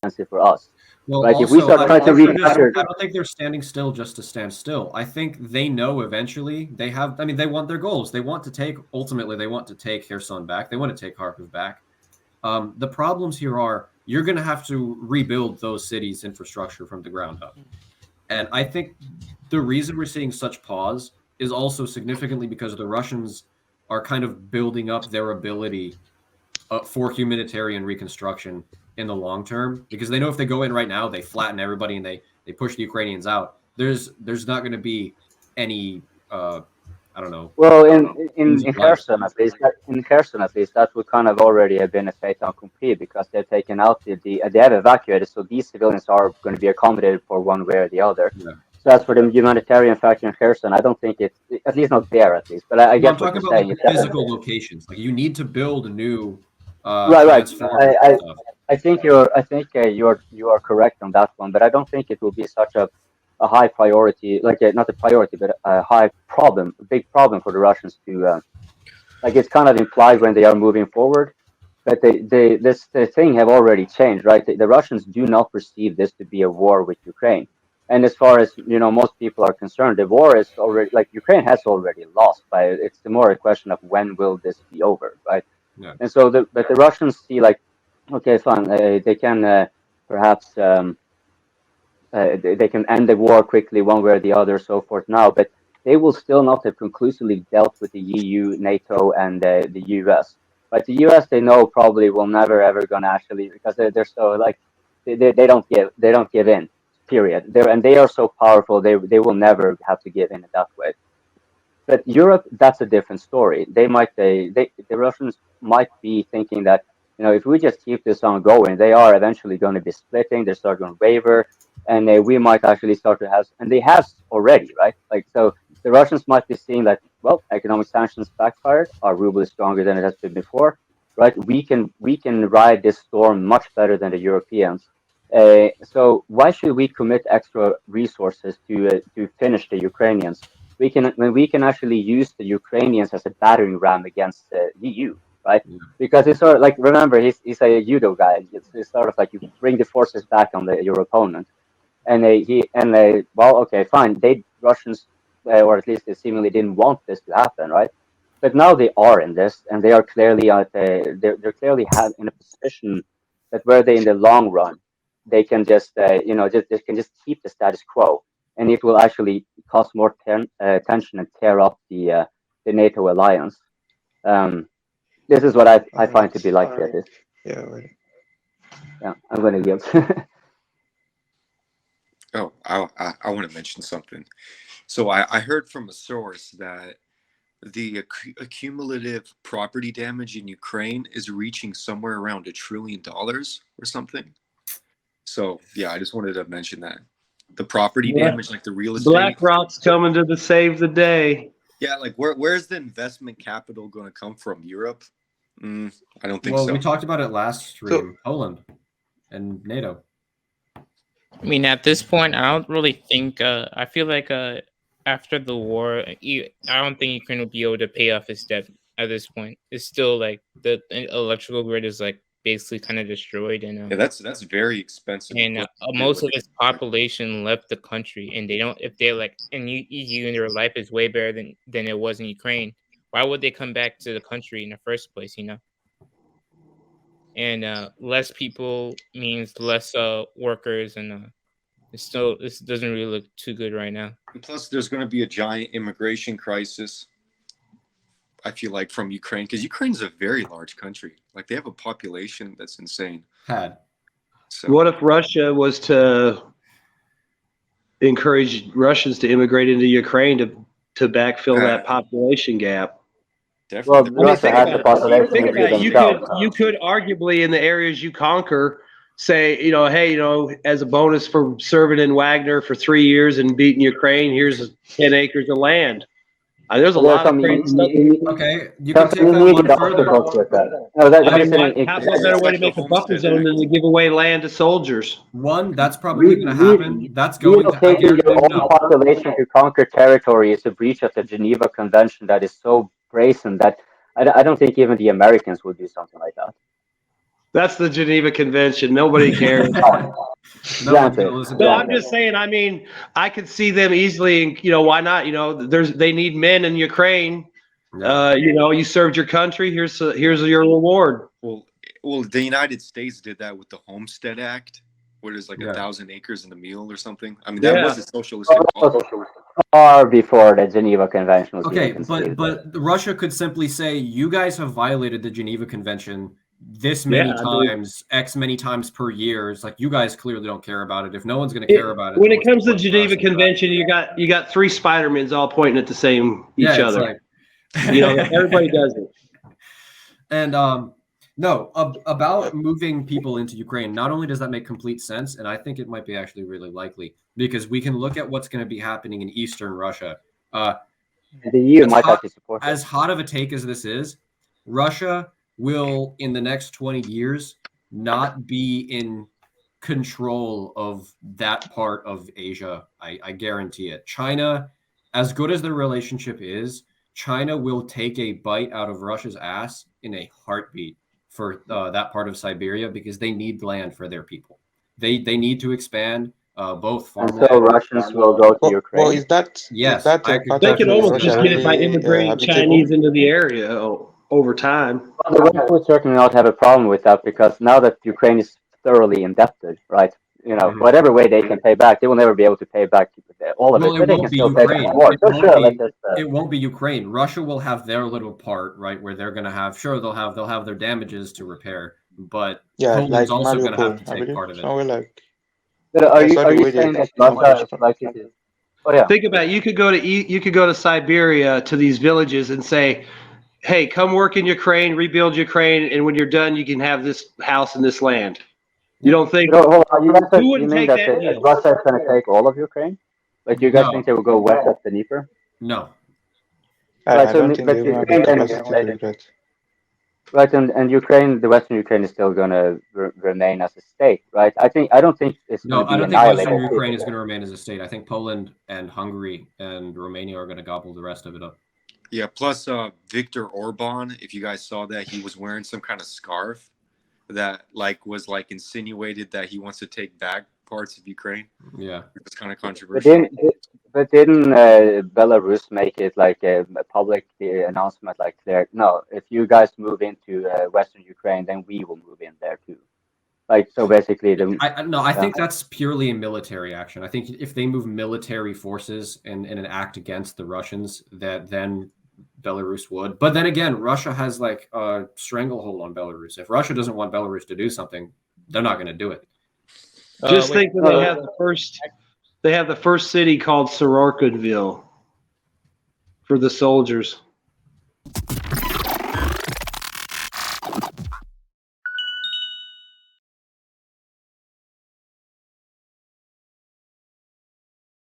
expensive for us. Well, Right? If we also, start trying to recapture, I don't think they're standing still just to stand still. I think they know eventually they have. I mean, they want their goals. They want to take. Ultimately, they want to take Kherson back. They want to take Kharkiv back. The problems here are you're going to have to rebuild those cities' infrastructure from the ground up. And I think the reason we're seeing such pause is also significantly because the Russians are kind of building up their ability for humanitarian reconstruction in the long term, because they know if they go in right now, they flatten everybody and they push the Ukrainians out. There's not going to be any I don't know. well, in Losing lives. Kherson at least, that would kind of already have been a fait accompli because they've taken out they have evacuated, so these civilians are going to be accommodated for one way or the other. Yeah. So as for the humanitarian factor in Kherson, I don't think it's at least not there at least. But I No, I'm get what talking you're about like saying. the physical locations. Like you need to build new Right, right. transformers and stuff. I think you are correct on that one, but I don't think it will be such a high priority, like not a priority, but a high problem, a big problem for the Russians to like. It's kind of implied when they are moving forward, but the thing have already changed, right? The Russians do not perceive this to be a war with Ukraine, and as far as most people are concerned, the war is already like Ukraine has already lost. By it's more a question of when will this be over, right? Yeah. And so but the Russians see like, okay, fine, they can perhaps they can end the war quickly one way or the other, so forth now, but they will still not have conclusively dealt with the EU, NATO, and the US. But the US, they know probably will never ever gonna actually because they're so like they don't give in. Period. They are so powerful. They will never have to give in that way. But Europe, that's a different story. The Russians might be thinking that if we just keep this on going, they are eventually going to be splitting. They start going to waver, and we might actually start to have, and they have already, right? Like so, the Russians might be seeing that well, economic sanctions backfired. Our ruble is stronger than it has been before, right? We can ride this storm much better than the Europeans. So why should we commit extra resources to finish the Ukrainians? We can actually use the Ukrainians as a battering ram against the EU, right? Yeah. Because it's sort of like remember he's a judo guy. It's sort of like you bring the forces back on your opponent, and well, okay, fine. They Russians or at least they seemingly didn't want this to happen, right? But now they are in this, and they are clearly they're clearly in a position that where they in the long run they can just they can just keep the status quo, and it will actually cause more tension and tear up the NATO alliance. Um, this is what I All find to right. be like this. Yeah. Right. Yeah, I'm going to give. Oh, I want to mention something. So I heard from a source that the accumulative property damage in Ukraine is reaching somewhere around $1 trillion or something. So yeah, I just wanted to mention that the property damage, like the real estate. BlackRock's coming to save the day. Yeah, like where's the investment capital going to come from? Europe? I don't think Well, so. we talked about it last stream. Poland and NATO. I mean, at this point, I don't really think. I feel like after the war, I don't think Ukraine will be able to pay off its debt at this point. It's still like the electrical grid is like basically kind of destroyed, and Yeah, that's very expensive. and most of its population left the country, and they don't. If they're like in EU and their life is way better than it was in Ukraine, why would they come back to the country in the first place? And less people means less workers, and this doesn't really look too good right now. And plus, there's going to be a giant immigration crisis. I feel like from Ukraine, because Ukraine's a very large country. Like they have a population that's insane. So what if Russia was to encourage Russians to immigrate into Ukraine to backfill that population gap? Definitely. Well, Russia has the population. You could arguably in the areas you conquer say, hey, as a bonus for serving in Wagner for 3 years and beating Ukraine, here's 10 acres of land. There's a lot of crazy stuff. Okay, you can take that one further. What better way to make a buffer zone than to give away land to soldiers? One, that's probably going to happen. That's going to happen. Your own population to conquer territory is a breach of the Geneva Convention that is so brazen that I don't think even the Americans would do something like that. That's the Geneva Convention. Nobody cares. No one's Granted, gonna listen to No, that. I'm just saying. I mean, I could see them easily. You know, why not? You know, they need men in Ukraine. Yeah. You know, you served your country. Here's your reward. Well, the United States did that with the Homestead Act, where there's like Yeah. 1,000 acres in the meal or something. I mean, that Yeah. was a socialistic law. far before the Geneva Convention was Okay, even conceived. but Russia could simply say, you guys have violated the Geneva Convention this many Yeah, I mean- times, X many times per year. It's like, you guys clearly don't care about it. If no one's going to care about it, When then it what's the comes to point for us Geneva to try? Convention, you got three Spider-Mans all pointing at the same each Yeah, it's other. like- You know, everybody does it. And no, about moving people into Ukraine, not only does that make complete sense, and I think it might be actually really likely, because we can look at what's going to be happening in Eastern Russia. The EU might actually support it. As hot of a take as this is, Russia will, in the next 20 years, not be in control of that part of Asia. I guarantee it. China, as good as the relationship is, China will take a bite out of Russia's ass in a heartbeat for that part of Siberia, because they need land for their people. They need to expand both And farmland. so Russians will go to Ukraine. Well, is that Yes, that I a could part They of can the almost Russia just get it by really, immigrating habitable? Chinese into the area over time. Well, the West would certainly not have a problem with that, because now that Ukraine is thoroughly indebted, right? You know, Mhm. whatever way they can pay back, they will never be able to pay back all of Well, it, it but they can won't be still pay back Ukraine. more. It So won't sure, be- let's just, It won't be Ukraine. Russia will have their little part, right, where they're going to have. Sure, they'll have their damages to repair, but Yeah, Poland's like also going to have Mariupol, to I take believe. part of it. Somewhere like. but are That's you not are the you way they saying that come Russia from. like it is? Oh yeah. Think about it. You could go to Siberia to these villages and say, "Hey, come work in Ukraine, rebuild Ukraine, and when you're done, you can have this house and this land." You don't think But hold on, you guys Who you wouldn't mean take that that deal? Russia is going to take all of Ukraine? Like you guys No. think they will go west of the Dnieper? No, Right, I so don't think but they will have the Ukraine then, capacity to do that. right, and Ukraine, the Western Ukraine is still going to remain as a state, right? I don't think it's no, going to I be don't think Western annihilated. Ukraine is going to remain as a state. I think Poland and Hungary and Romania are going to gobble the rest of it up. Yeah, plus Viktor Orban, if you guys saw that, he was wearing some kind of scarf that was insinuated that he wants to take back parts of Ukraine. Yeah. It was kind of But controversial. didn't Belarus make it like a public announcement, like there? No, if you guys move into Western Ukraine, then we will move in there too. Like so, basically, I think that's purely a military action. I think if they move military forces in an act against the Russians, that then Belarus would. But then again, Russia has like a stranglehold on Belarus. If Russia doesn't want Belarus to do something, they're not going to do it. Just wait, think when they have the first city called Sorokadville for the soldiers.